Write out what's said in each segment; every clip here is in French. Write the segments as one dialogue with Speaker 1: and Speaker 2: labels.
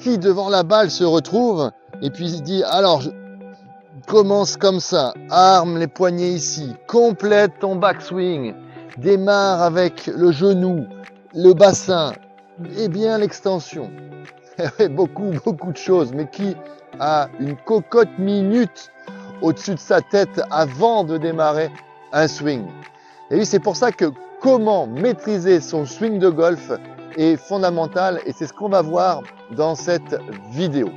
Speaker 1: qui devant la balle se retrouve et puis il dit alors je commence comme ça, arme les poignets ici, complète ton backswing, démarre avec le genou, le bassin et bien l'extension. Beaucoup de choses, mais qui a une cocotte minute au-dessus de sa tête avant de démarrer un swing. Et oui, c'est pour ça que comment maîtriser son swing de golf est fondamental et c'est ce qu'on va voir dans cette vidéo.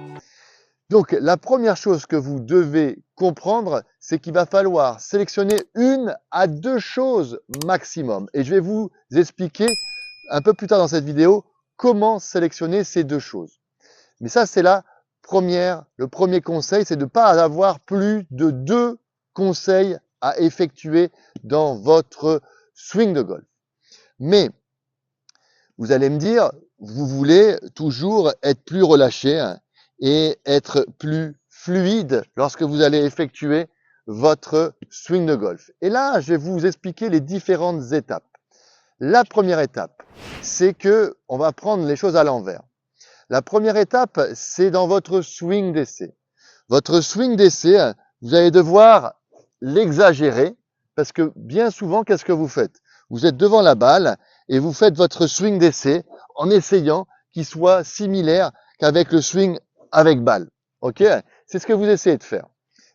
Speaker 1: Donc, la première chose que vous devez comprendre, c'est qu'il va falloir sélectionner 1 à 2 choses maximum. Et je vais vous expliquer un peu plus tard dans cette vidéo comment sélectionner ces 2 choses. Mais ça, c'est le premier conseil, c'est de ne pas avoir plus de 2 conseils à effectuer dans votre swing de golf. Mais, vous allez me dire, vous voulez toujours être plus relâché et être plus fluide lorsque vous allez effectuer votre swing de golf. Et là, je vais vous expliquer les différentes étapes. La première étape, c'est que on va prendre les choses à l'envers. La première étape, c'est dans votre swing d'essai. Votre swing d'essai, vous allez devoir l'exagérer parce que bien souvent, qu'est-ce que vous faites? Vous êtes devant la balle et vous faites votre swing d'essai en essayant qu'il soit similaire qu'avec le swing avec balle. Ok? C'est ce que vous essayez de faire.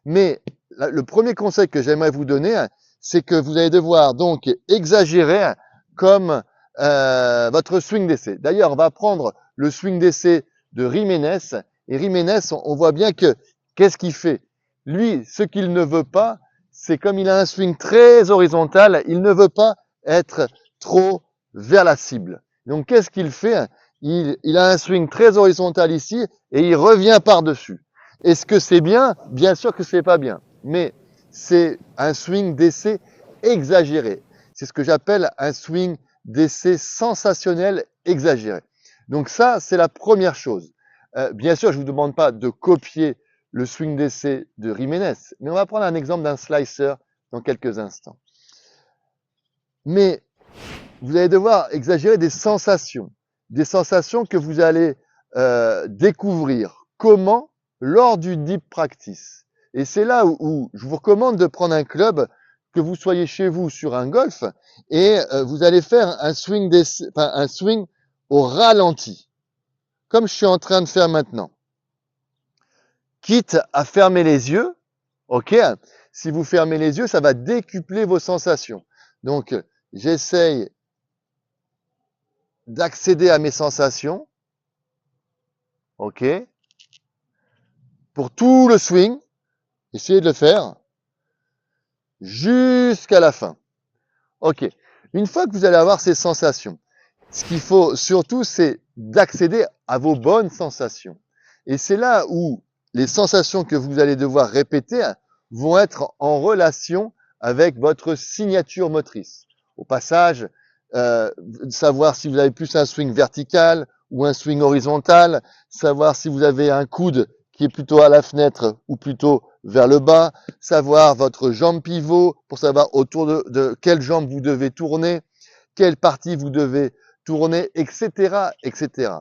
Speaker 1: Mais le premier conseil que j'aimerais vous donner, c'est que vous allez devoir donc exagérer comme votre swing d'essai. D'ailleurs, on va prendre le swing d'essai de Jiménez. Et Jiménez, on voit bien que qu'est-ce qu'il fait? Lui, ce qu'il ne veut pas, c'est comme il a un swing très horizontal, il ne veut pas être trop vers la cible. Donc, qu'est-ce qu'il fait? Il a un swing très horizontal ici et il revient par-dessus. Est-ce que c'est bien? Bien sûr que c'est pas bien. Mais c'est un swing d'essai exagéré. C'est ce que j'appelle un swing d'essai sensationnel exagéré. Donc ça, c'est la première chose. Bien sûr, je ne vous demande pas de copier le swing d'essai de Jiménez, mais on va prendre un exemple d'un slicer dans quelques instants. Mais vous allez devoir exagérer des sensations que vous allez découvrir. Comment? Lors du deep practice. Et c'est là où je vous recommande de prendre un club, que vous soyez chez vous sur un golf, et vous allez faire un swing au ralenti, comme je suis en train de faire maintenant. Quitte à fermer les yeux, ok? Si vous fermez les yeux, ça va décupler vos sensations. Donc, j'essaye d'accéder à mes sensations, ok? Pour tout le swing, essayez de le faire jusqu'à la fin. Ok. Une fois que vous allez avoir ces sensations, ce qu'il faut surtout, c'est d'accéder à vos bonnes sensations. Et c'est là où les sensations que vous allez devoir répéter vont être en relation avec votre signature motrice. Au passage, savoir si vous avez plus un swing vertical ou un swing horizontal, savoir si vous avez un coude qui est plutôt à la fenêtre ou plutôt vers le bas, savoir votre jambe pivot pour savoir autour de quelle jambe vous devez tourner, quelle partie vous devez tourner, etc., etc.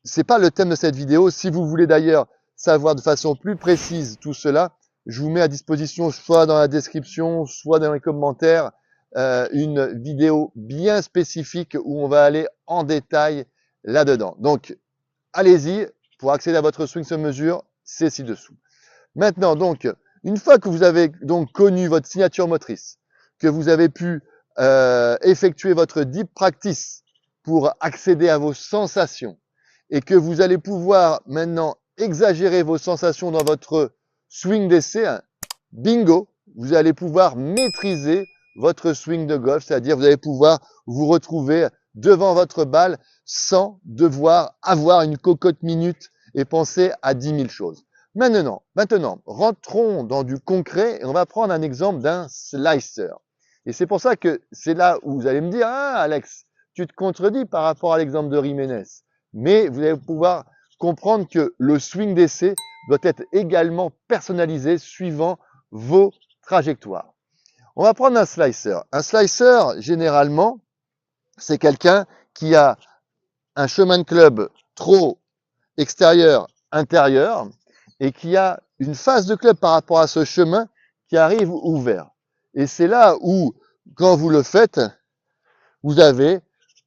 Speaker 1: C'est pas le thème de cette vidéo. Si vous voulez d'ailleurs savoir de façon plus précise tout cela, je vous mets à disposition soit dans la description, soit dans les commentaires, une vidéo bien spécifique où on va aller en détail là-dedans. Donc, allez-y, pour accéder à votre swing sur mesure, c'est ci-dessous. Maintenant, donc, une fois que vous avez donc connu votre signature motrice, que vous avez pu effectuer votre deep practice pour accéder à vos sensations et que vous allez pouvoir maintenant exagérer vos sensations dans votre swing d'essai, bingo, vous allez pouvoir maîtriser votre swing de golf, c'est-à-dire vous allez pouvoir vous retrouver devant votre balle sans devoir avoir une cocotte minute et penser à 10 000 choses. Maintenant, rentrons dans du concret et on va prendre un exemple d'un slicer. Et c'est pour ça que c'est là où vous allez me dire, ah Alex, tu te contredis par rapport à l'exemple de Jiménez. Mais vous allez pouvoir comprendre que le swing d'essai doit être également personnalisé suivant vos trajectoires. On va prendre un slicer. Un slicer, généralement, c'est quelqu'un qui a un chemin de club trop extérieur, intérieur, et qu'il y a une face de club par rapport à ce chemin qui arrive ouvert. Et c'est là où, quand vous le faites, vous avez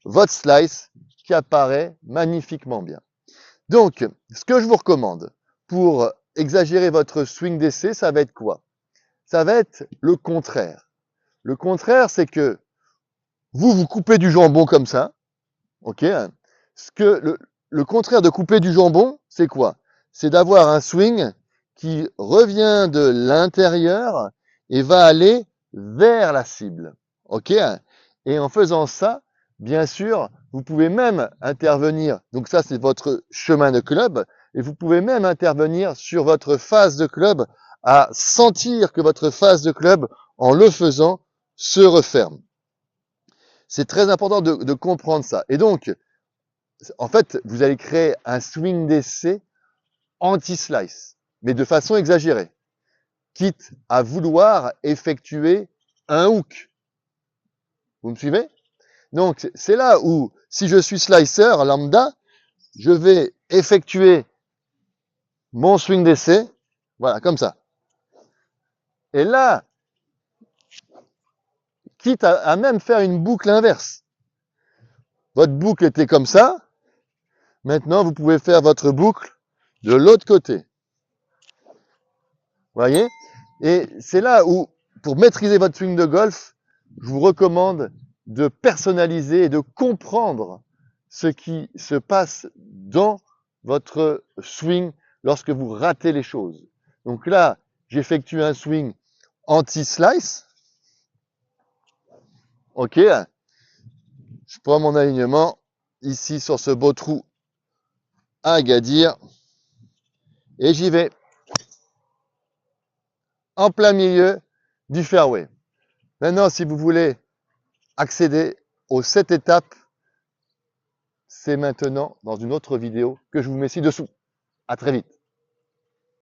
Speaker 1: votre slice qui apparaît magnifiquement bien. Donc, ce que je vous recommande pour exagérer votre swing d'essai, ça va être quoi? Ça va être le contraire. Le contraire, c'est que vous coupez du jambon comme ça, ok? Le contraire de couper du jambon, c'est quoi? C'est d'avoir un swing qui revient de l'intérieur et va aller vers la cible, ok? Et en faisant ça, bien sûr, vous pouvez même intervenir, donc ça c'est votre chemin de club, et vous pouvez même intervenir sur votre phase de club à sentir que votre phase de club, en le faisant, se referme. C'est très important de comprendre ça. Et donc, en fait, vous allez créer un swing d'essai anti-slice, mais de façon exagérée, quitte à vouloir effectuer un hook. Vous me suivez? Donc, c'est là où, si je suis slicer lambda, je vais effectuer mon swing d'essai, voilà, comme ça. Et là, quitte à même faire une boucle inverse. Votre boucle était comme ça. Maintenant, vous pouvez faire votre boucle de l'autre côté. Voyez? Et c'est là où, pour maîtriser votre swing de golf, je vous recommande de personnaliser et de comprendre ce qui se passe dans votre swing lorsque vous ratez les choses. Donc là, j'effectue un swing anti-slice. Ok. Je prends mon alignement ici sur ce beau trou à Agadir et j'y vais en plein milieu du fairway. Maintenant, si vous voulez accéder aux 7 étapes, c'est maintenant dans une autre vidéo que je vous mets ci-dessous. À très vite.